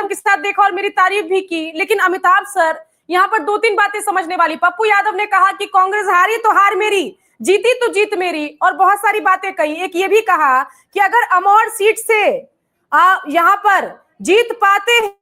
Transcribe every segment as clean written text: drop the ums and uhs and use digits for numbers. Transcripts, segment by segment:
यादव के साथ देखा और मेरी तारीफ भी की, लेकिन अमिताभ सर यहाँ पर 2-3 बातें समझने वाली। पप्पू यादव ने कहा कि कांग्रेस हारी तो हार मेरी, जीती तो जीत मेरी, और बहुत सारी बातें कही। एक ये भी कहा कि अगर अमौर सीट से यहाँ पर जीत पाते हैं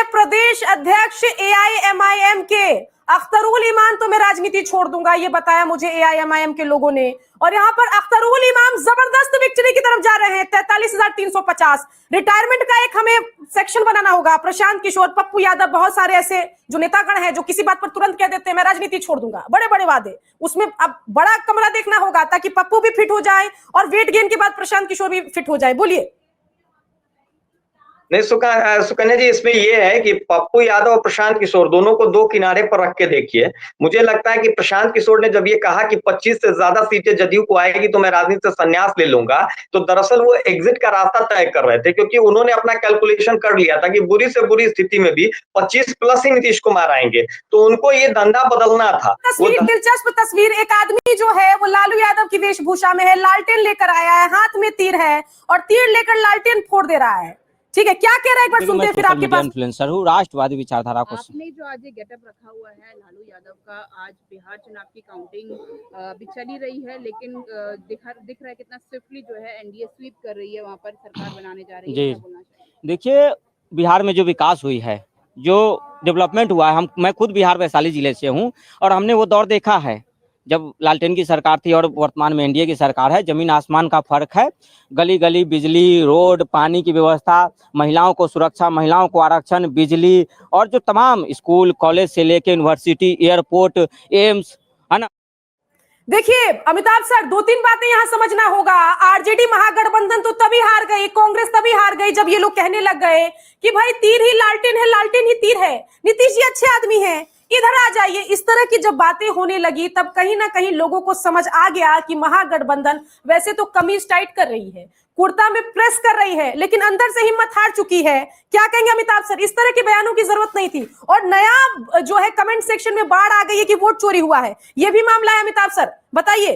प्रदेश अध्यक्ष एआईएमआईएम के अख्तरुल इमाम, तो मैं राजनीति छोड़ दूंगा, ये बताया मुझे एआईएमआईएम के लोगों ने। और यहाँ पर अख्तरुल इमाम जबरदस्त विक्ट्री की तरफ जा रहे हैं, 43,350। रिटायरमेंट का एक हमें सेक्शन बनाना होगा। प्रशांत किशोर, पप्पू यादव, बहुत सारे ऐसे जो नेतागण हैं जो किसी बात पर तुरंत कह देते हैं मैं राजनीति छोड़ दूंगा, बड़े बड़े वादे। उसमें अब बड़ा कमरा देखना होगा ताकि पप्पू भी फिट हो जाए और वेट गेन के बाद प्रशांत किशोर भी फिट हो जाए। बोलिए। नहीं सुकन्या जी, इसमें ये है कि पप्पू यादव और प्रशांत किशोर दोनों को दो किनारे पर रख के देखिए। मुझे लगता है कि प्रशांत किशोर ने जब ये कहा कि 25 से ज्यादा सीटें जदयू को आएगी तो मैं राजनीति से संन्यास ले लूंगा, तो दरअसल वो एग्जिट का रास्ता तय कर रहे थे, क्योंकि उन्होंने अपना कैलकुलेशन कर लिया था कि बुरी से बुरी स्थिति में भी 25 प्लस ही नीतीश कुमार आएंगे, तो उनको ये धंधा बदलना था। दिलचस्प तस्वीर, एक आदमी जो है वो लालू यादव की वेशभूषा में है, लालटेन लेकर आया है, हाथ में तीर है और तीर लेकर लालटेन फोड़ दे रहा है। ठीक है, क्या कह रहा है एक बार सुनते हैं फिर आपके पास। इन्फ्लुएंसर हूँ, राष्ट्रवादी विचारधारा को। आपने जो आज ये गेटअप रखा हुआ है लालू यादव का, आज बिहार चुनाव की काउंटिंग भी चली रही है, लेकिन दिख रहा है कितना स्विफ्टली जो है एनडीए स्वीप कर रही है, वहाँ पर सरकार बनाने जा रही है। जी देखिए, बिहार में जो विकास हुई है, जो डेवलपमेंट हुआ है, मैं खुद बिहार वैशाली जिले से हूँ और हमने वो दौर देखा है जब लालटेन की सरकार थी और वर्तमान में एनडीए की सरकार है। जमीन आसमान का फर्क है। गली गली बिजली, रोड, पानी की व्यवस्था, महिलाओं को सुरक्षा, महिलाओं को आरक्षण, बिजली और जो तमाम स्कूल कॉलेज से लेके यूनिवर्सिटी, एयरपोर्ट, एम्स, है ना। देखिए अमिताभ सर, 2-3 बातें यहाँ समझना होगा। आरजेडी महागठबंधन तो तभी हार गई, कांग्रेस तभी हार गई जब ये लोग कहने लग गए कि भाई तीर ही लालटेन है, लालटेन ही तीर है, नीतीश जी अच्छे आदमी हैं, इधर आ जाइए। इस तरह की जब बातें होने लगी तब कहीं ना कहीं लोगों को समझ आ गया कि महागठबंधन वैसे तो कमीज टाइट कर रही है, कुर्ता में प्रेस कर रही है, लेकिन अंदर से हिम्मत हार चुकी है। क्या कहेंगे अमिताभ सर? इस तरह के बयानों की जरूरत नहीं थी। और नया जो है कमेंट सेक्शन में बाढ़ आ गई है कि वोट चोरी हुआ है, यह भी मामला है। अमिताभ सर बताइए।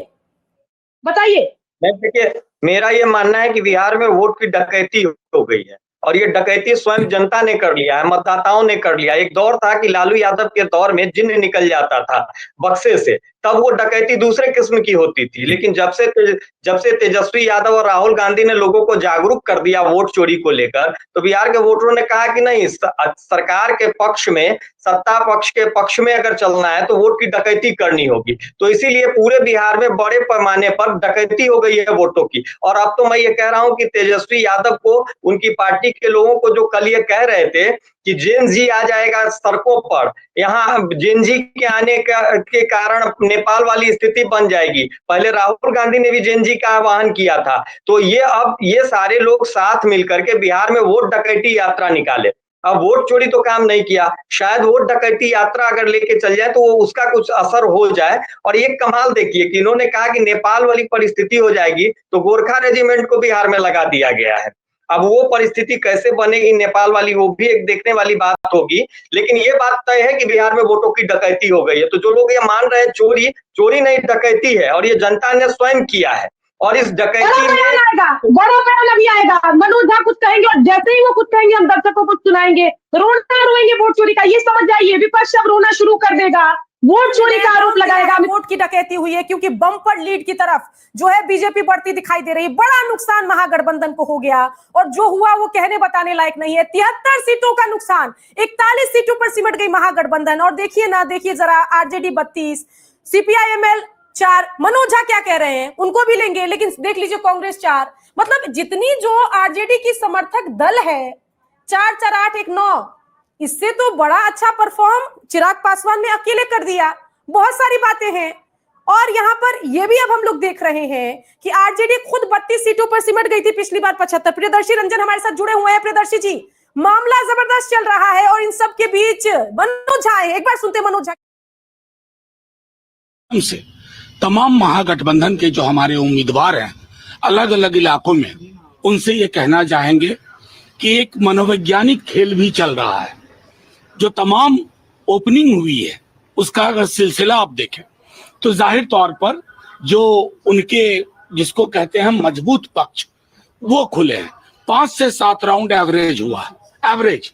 देखिए, मेरा ये मानना है कि बिहार में वोट की डकैती हो गई है और ये डकैती स्वयं जनता ने कर लिया है, मतदाताओं ने कर लिया। एक दौर था कि लालू यादव के दौर में जिन्न निकल जाता था बक्से से, तब वो डकैती दूसरे किस्म की होती थी। लेकिन जब से तेजस्वी यादव और राहुल गांधी ने लोगों को जागरूक कर दिया वोट चोरी को लेकर, तो बिहार के वोटरों ने कहा कि नहीं, सरकार के पक्ष में, सत्ता पक्ष के पक्ष में अगर चलना है तो वोट की डकैती करनी होगी। तो इसीलिए पूरे बिहार में बड़े पैमाने पर डकैती हो गई है वोटों की। और अब तो मैं ये कह रहा हूं कि तेजस्वी यादव को, उनकी पार्टी के लोगों को जो कल ये कह रहे थे कि जेन जी आ जाएगा सड़कों पर, यहाँ जेन जी के आने के कारण नेपाल वाली स्थिति बन जाएगी। पहले राहुल गांधी ने भी जेन जी का आह्वान किया था। तो अब ये सारे लोग साथ मिलकर के बिहार में वोट डकैती यात्रा निकाले। अब वोट चोरी तो काम नहीं किया, शायद वोट डकैती यात्रा अगर लेके चल जाए तो उसका कुछ असर हो जाए। और ये कमाल देखिए कि इन्होंने कहा कि नेपाल वाली परिस्थिति हो जाएगी, तो गोरखा रेजिमेंट को बिहार में लगा दिया गया है। अब वो परिस्थिति कैसे बनेगी नेपाल वाली, वो भी एक देखने वाली बात होगी। लेकिन ये बात तय है कि बिहार में वोटों की डकैती हो गई है। तो जो लोग ये मान रहे हैं चोरी नहीं डकैती है, और ये जनता ने स्वयं किया है। और इस डकैती में बड़ा बयान अभी आएगा, मनोज झा कुछ कहेंगे और जैसे ही वो कुछ कहेंगे हम दर्शकों को सुनाएंगे। रोना रोएंगे वोट चोरी का, ये समझ जाइए। विपक्ष अब रोना शुरू कर देगा, वोट चोरी का आरोप लगाएगा। वोट की डकैती हुई है क्योंकि बम्पर लीड की तरफ जो है बीजेपी बढ़ती दिखाई दे रही है। बड़ा नुकसान महागठबंधन को हो गया और जो हुआ वो कहने बताने लायक नहीं है। 73 सीटों का नुकसान, 41 सीटों पर सिमट गई महागठबंधन। और देखिए जरा, आरजेडी 32, सीपीआईएमएल 4, मनोज झा क्या कह रहे हैं उनको भी लेंगे, लेकिन देख लीजिए कांग्रेस 4। मतलब जितनी जो आरजेडी की समर्थक दल है, 4, 4, 8, 1, 9, इससे तो बड़ा अच्छा परफॉर्म चिराग पासवान ने अकेले कर दिया। बहुत सारी बातें हैं। और यहाँ पर यह भी अब हम लोग देख रहे हैं कि आरजेडी खुद 32 सीटों पर सिमट गई थी पिछली बार 75। प्रियदर्शी रंजन हमारे साथ जुड़े हुए हैं। प्रियदर्शी जी, मामला जबरदस्त चल रहा है और इन सब के बीच मनोज झा है। एक बार सुनते मनोज झा से। तमाम महागठबंधन के जो हमारे उम्मीदवार हैं अलग अलग इलाकों में, उनसे ये कहना चाहेंगे कि एक मनोवैज्ञानिक खेल भी चल रहा है। जो तमाम ओपनिंग हुई है उसका अगर सिलसिला आप देखें तो जाहिर तौर पर जो उनके जिसको कहते हैं मजबूत पक्ष, वो खुले हैं। 5 से 7 राउंड एवरेज हुआ, एवरेज।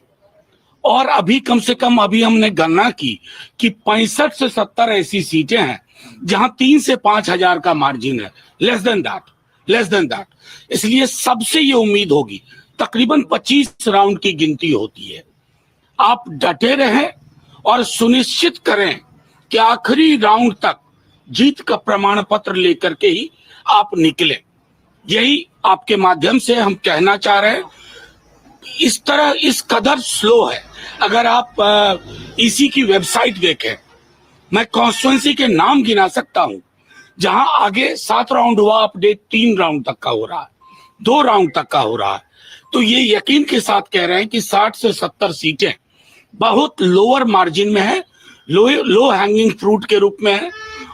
और अभी कम से कम अभी हमने गणना की कि 65 से 70 ऐसी सीटें हैं जहां 3 से 5 हजार का मार्जिन है, लेस देन दैट। इसलिए सबसे ये उम्मीद होगी, तकरीबन 25 राउंड की गिनती होती है। आप डटे रहें और सुनिश्चित करें कि आखिरी राउंड तक जीत का प्रमाण पत्र लेकर के ही आप निकलें। यही आपके माध्यम से हम कहना चाह रहे हैं। इस कदर स्लो है। अगर आप इसी की वेबसाइट देखें, मैं कॉन्स्टिट्यूएंसी के नाम गिना सकता हूं जहां आगे 7 राउंड हुआ, अपडेट 3 राउंड तक का हो रहा है, 2 राउंड तक का हो रहा है। तो ये यकीन के साथ कह रहे हैं कि 60 से 70 सीटें बहुत लोअर मार्जिन में है, लो हैंगिंग फ्रूट के रूप में है।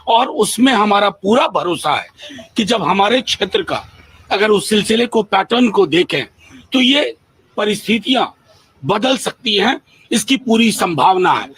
और उसमें हमारा पूरा भरोसा है कि जब हमारे क्षेत्र का अगर उस सिलसिले को, पैटर्न को देखें तो ये परिस्थितियां बदल सकती हैं, इसकी पूरी संभावना है।